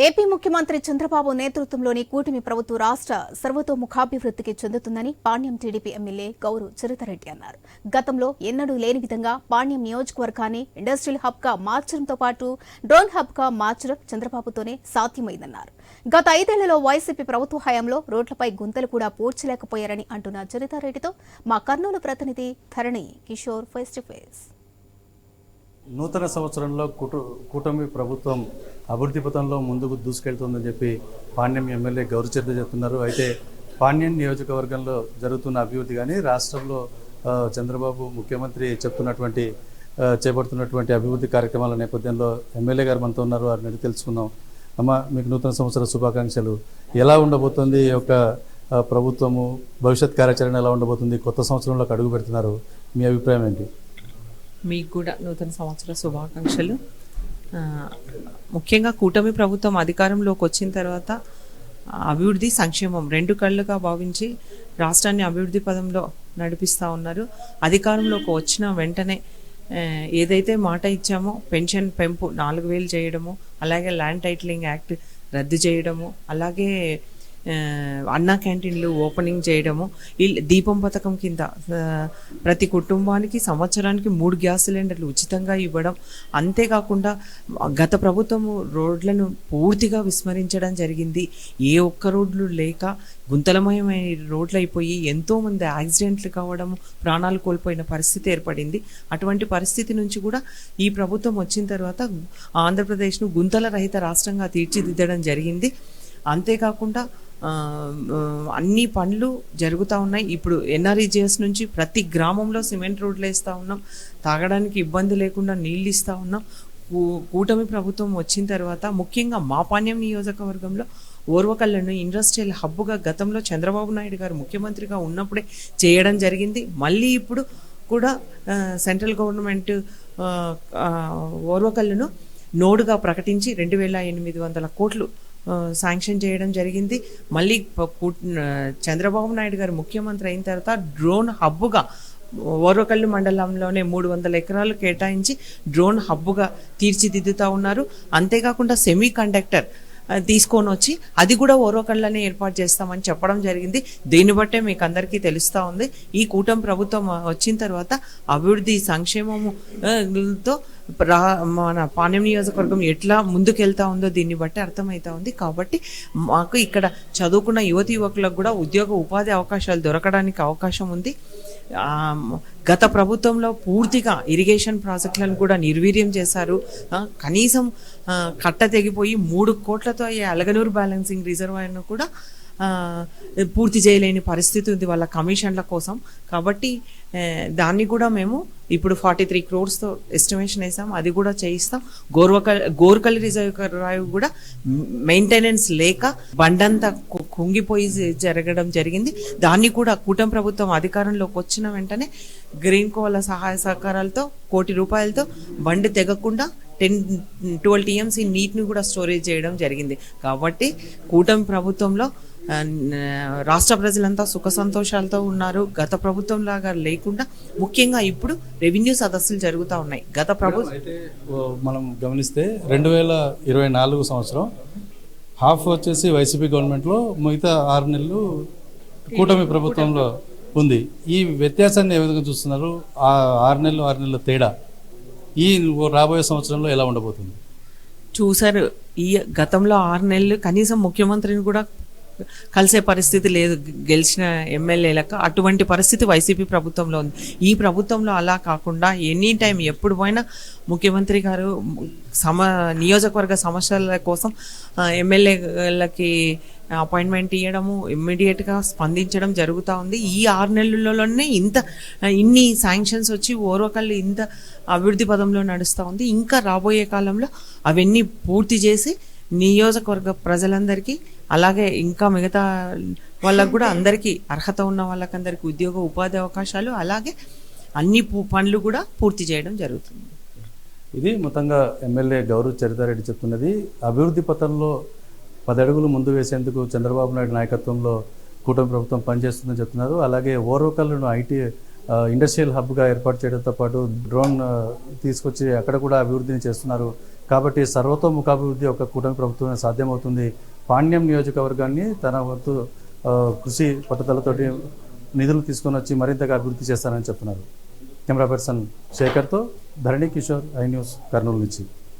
AP ముఖ్యమంత్రి చంద్రబాబు నేతృత్వంలోని కూటమి ప్రభుత్వ రాష్ట్ర సర్వతోముఖాభివృద్ధికి చెందుతుందని పాణ్యం టీడీపీ ఎమ్మెల్యే గౌరు చరితారెడ్డి అన్నారు. గతంలో ఎన్నడూ లేని విధంగా పాణ్యం నియోజకవర్గాన్ని ఇండస్ట్రియల్ హబ్ గా మార్చడంతో పాటు డ్రోన్ హబ్ గా మార్చడం చంద్రబాబుతోనే సాధ్యమైందన్నారు. గత 5 ఏళ్లలో వైసీపీ ప్రభుత్వ హయాంలో రోడ్లపై గుంతలు కూడా పూడ్చలేకపోయారని అంటున్న చరితారెడ్డితో మా కర్నూలు ప్రతినిధి ధరణి కిషోర్ ఫేస్ టు ఫేస్. నూతన సంవత్సరంలో కూటమి ప్రభుత్వం అభివృద్ధి పథంలో ముందుకు దూసుకెళ్తుందని చెప్పి పాణ్యం ఎమ్మెల్యే గౌరు చరిత చెప్తున్నారు. అయితే పాణ్యం నియోజకవర్గంలో జరుగుతున్న అభివృద్ధి కానీ రాష్ట్రంలో చంద్రబాబు ముఖ్యమంత్రి చేపడుతున్నటువంటి అభివృద్ధి కార్యక్రమాల నేపథ్యంలో ఎమ్మెల్యే గారు మనతో ఉన్నారు. వారిని తెలుసుకుందాం. అమ్మ, మీకు నూతన సంవత్సర శుభాకాంక్షలు. ఎలా ఉండబోతుంది ఈ యొక్క ప్రభుత్వము, భవిష్యత్ కార్యాచరణ ఎలా ఉండబోతుంది? కొత్త సంవత్సరంలోకి అడుగు పెడుతున్నారు, మీ అభిప్రాయం ఏంటి? మీకు కూడా నూతన సంవత్సర శుభాకాంక్షలు. ముఖ్యంగా కూటమి ప్రభుత్వం అధికారంలోకి వచ్చిన తర్వాత అభివృద్ధి సంక్షేమం 2 కళ్ళుగా భావించి రాష్ట్రాన్ని అభివృద్ధి పదంలో నడిపిస్తూ ఉన్నారు. అధికారంలోకి వచ్చిన వెంటనే ఏదైతే మాట ఇచ్చామో పెన్షన్ పెంపు 4,000 చేయడము, అలాగే ల్యాండ్ టైటిలింగ్ యాక్ట్ రద్దు చేయడము, అలాగే అన్నా క్యాంటీన్లు ఓపెనింగ్ చేయడము, దీపం పథకం కింద ప్రతి కుటుంబానికి సంవత్సరానికి 3 గ్యాస్ సిలిండర్లు ఉచితంగా ఇవ్వడం, అంతేకాకుండా గత ప్రభుత్వము రోడ్లను పూర్తిగా విస్మరించడం జరిగింది. ఏ ఒక్క రోడ్లు లేక గుంతలమయమైన రోడ్లు అయిపోయి ఎంతోమంది యాక్సిడెంట్లు కావడము, ప్రాణాలు కోల్పోయిన పరిస్థితి ఏర్పడింది. అటువంటి పరిస్థితి నుంచి కూడా ఈ ప్రభుత్వం వచ్చిన తర్వాత ఆంధ్రప్రదేశ్ను గుంతల రహిత రాష్ట్రంగా తీర్చిదిద్దడం జరిగింది. అంతేకాకుండా అన్ని పనులు జరుగుతూ ఉన్నాయి. ఇప్పుడు ఎన్ఆర్ఈజిఎస్ నుంచి ప్రతి గ్రామంలో సిమెంట్ రోడ్లు వేస్తూ ఉన్నాం, తాగడానికి ఇబ్బంది లేకుండా నీళ్ళు ఇస్తూ ఉన్నాం. కూటమి ప్రభుత్వం వచ్చిన తర్వాత ముఖ్యంగా మా పాణ్యం నియోజకవర్గంలో ఓర్వకల్లను ఇండస్ట్రియల్ హబ్గా గతంలో చంద్రబాబు నాయుడు గారు ముఖ్యమంత్రిగా ఉన్నప్పుడే చేయడం జరిగింది. మళ్ళీ ఇప్పుడు కూడా సెంట్రల్ గవర్నమెంట్ ఓర్వకల్లును నోడుగా ప్రకటించి 2,800 కోట్లు శాంక్షన్ చేయడం జరిగింది. మళ్ళీ చంద్రబాబు నాయుడు గారు ముఖ్యమంత్రి అయిన తర్వాత డ్రోన్ హబ్బుగా ఓర్వకల్లు మండలంలోనే 300 ఎకరాలు కేటాయించి డ్రోన్ హబ్బుగా తీర్చిదిద్దుతూ ఉన్నారు. అంతేకాకుండా సెమీ కండక్టర్ తీసుకొని వచ్చి అది కూడా ఓర్వకల్లోనే ఏర్పాటు చేస్తామని చెప్పడం జరిగింది. దీన్ని బట్టే మీకు అందరికీ తెలుస్తూ ఉంది ఈ కూటమి ప్రభుత్వం వచ్చిన తర్వాత అభివృద్ధి సంక్షేమముతో మన పాణ్యం నియోజకవర్గం ఎట్లా ముందుకెళ్తా ఉందో దీన్ని బట్టి అర్థమవుతా ఉంది. కాబట్టి మాకు ఇక్కడ చదువుకున్న యువకులకు కూడా ఉపాధి అవకాశాలు దొరకడానికి అవకాశం ఉంది. గత ప్రభుత్వంలో పూర్తిగా ఇరిగేషన్ ప్రాజెక్టులను కూడా నిర్వీర్యం చేశారు. కనీసం కట్ట తెగిపోయి 3 కోట్లతో అయ్యే అలగనూరు బ్యాలెన్సింగ్ రిజర్వాయర్ను కూడా పూర్తి చేయలేని పరిస్థితి ఉంది వాళ్ళ కమిషన్ల కోసం. కాబట్టి దాన్ని కూడా మేము ఇప్పుడు 43 crores ఎస్టిమేషన్ వేసాం, అది కూడా చేయిస్తాం. గోర్కల్ రిజర్వాయర్ కూడా మెయింటెనెన్స్ లేక బండంతా కుంగిపోయి జరగడం జరిగింది. దాన్ని కూడా కూటమి ప్రభుత్వం అధికారంలోకి వచ్చిన వెంటనే గ్రీన్ కోల సహాయ సహకారాలతో 1 కోటి రూపాయలతో బండి తెగకుండా 10-12 TMC నీటిని కూడా స్టోరేజ్ చేయడం జరిగింది. కాబట్టి కూటమి ప్రభుత్వంలో రాష్ట్ర ప్రజలంతా సుఖ సంతోషాలతో ఉన్నారు. గత ప్రభుత్వం లాగా లేకుండా ముఖ్యంగా ఇప్పుడు రెవెన్యూ సదస్సులు జరుగుతూ ఉన్నాయి. గత ప్రభుత్వం అయితే మనం గమనిస్తే 2024 సంవత్సరం హాఫ్ వచ్చేసి వైసీపీ గవర్నమెంట్లో, మిగతా 6 నెలలు కూటమి ప్రభుత్వంలో ఉంది. ఈ వ్యత్యాసాన్ని ఏ విధంగా చూస్తున్నారు? ఆ 6 నెలల తేడా ఈ రాబోయే సంవత్సరంలో ఎలా ఉండబోతుంది? చూసారు, ఈ గతంలో 6 నెలలు కనీసం ముఖ్యమంత్రిని కూడా కలిసే పరిస్థితి లేదు గెలిచిన ఎమ్మెల్యేలకు. అటువంటి పరిస్థితి వైసీపీ ప్రభుత్వంలో ఉంది. ఈ ప్రభుత్వంలో అలా కాకుండా ఎనీ టైం ఎప్పుడు పోయినా ముఖ్యమంత్రి గారు నియోజకవర్గ సమస్యల కోసం ఎమ్మెల్యేలకి అపాయింట్మెంట్ ఇవ్వడము, ఇమ్మీడియట్గా స్పందించడం జరుగుతూ ఉంది. ఈ 6 నెలల్లోనే ఇన్ని శాంక్షన్స్ వచ్చి ఓర్వకల్లు ఇంత అభివృద్ధి పదంలో నడుస్తూ ఉంది. ఇంకా రాబోయే కాలంలో అవన్నీ పూర్తి చేసి నియోజకవర్గ ప్రజలందరికీ, అలాగే ఇంకా మిగతా వాళ్ళకు కూడా అందరికీ, అర్హత ఉన్న వాళ్ళకందరికీ ఉపాధి అవకాశాలు, అలాగే అన్ని పనులు కూడా పూర్తి చేయడం జరుగుతుంది. ఇది మొత్తంగా ఎమ్మెల్యే గౌరు చరితారెడ్డి చెప్తున్నది. అభివృద్ధి పథంలో 10 అడుగులు ముందు వేసేందుకు చంద్రబాబు నాయుడు నాయకత్వంలో కూటమి ప్రభుత్వం పనిచేస్తుందని చెప్తున్నారు. అలాగే ఓర్వకల్లును ఇండస్ట్రియల్ హబ్గా ఏర్పాటు చేయడంతో పాటు డ్రోన్ తీసుకొచ్చి అక్కడ కూడా అభివృద్ధిని చేస్తున్నారు. కాబట్టి సర్వతోముఖాభివృద్ధి ఒక కూటమి ప్రభుత్వమే సాధ్యమవుతుంది. పాణ్యం నియోజకవర్గాన్ని తన వంతు కృషి పట్టుదలతోటి నిధులు తీసుకొని వచ్చి మరింతగా అభివృద్ధి చేస్తానని చెప్తున్నారు. కెమెరా పర్సన్ శేఖర్తో ధరణి కిషోర్, ఐ న్యూస్, కర్నూలు నుంచి.